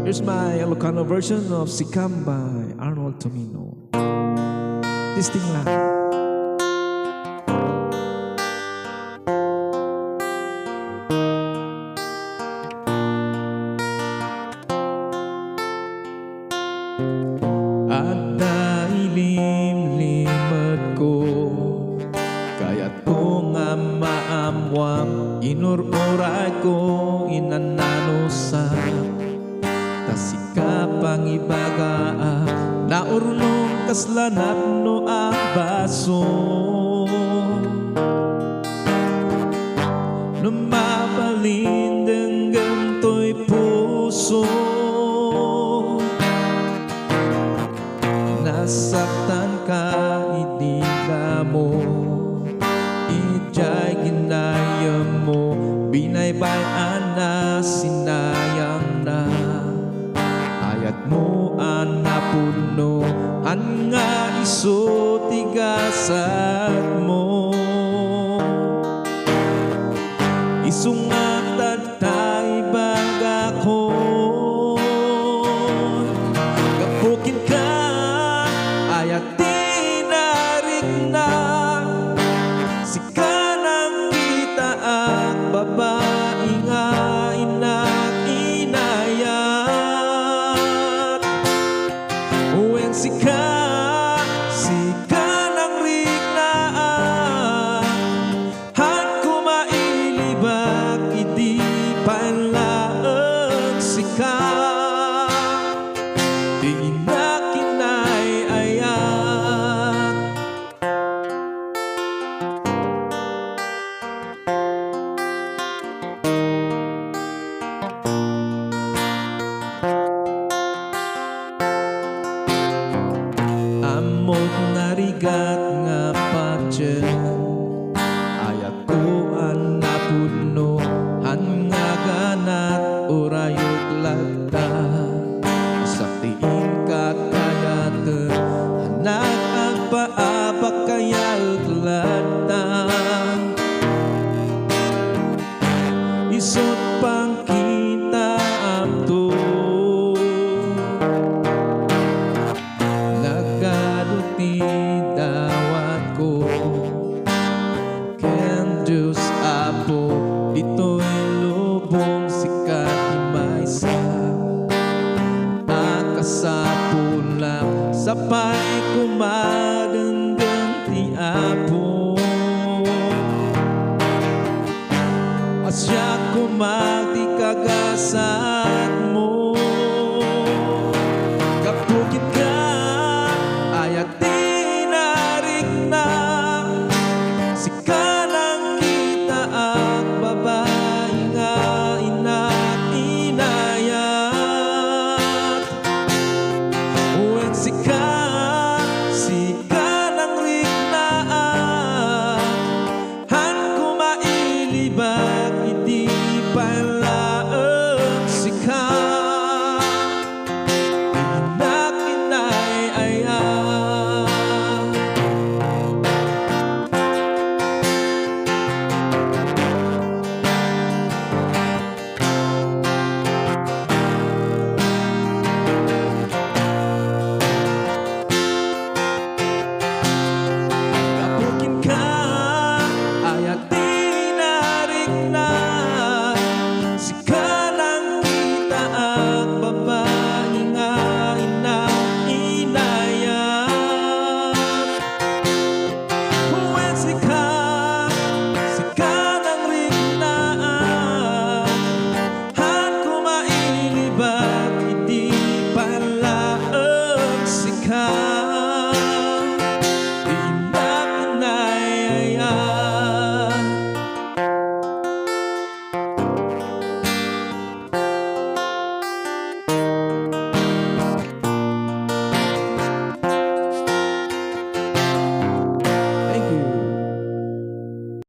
Here's my Ilocano version of Sikam by Arnold Tomino. This thing lang. At nailim-limad ko, kaya't ko nga maamwam, inururay ko inananusak. Tasika pangibaga naurunong kaslanap no ang baso. Numabalin to'y puso, nasaktan ka hindi ka mo, ijay ginaya mo, binaybayan na sinayang na. Ayat mo ang napuno, han nga iso tigasat mo. Isungat tay baga ko, gapukin ka, ayat tinarik na. Sika nang kita at babae nga inak inayat. Uweng sika, sika nang rignaan, han kumailibak iti panlaeng sika. Di inakinayayat. Amot narigat nga patyen, ayat ko ang napuno, han nga ganat urayog lagda. Isaktiin ka kayatan, hanak ang paabak kayag lagda. Isot pang kita amto, nagaduti dawat ko. Ken Diyos Apo, dito'y lubong sikat ni Maysa. Akasapon lang, sapay kumain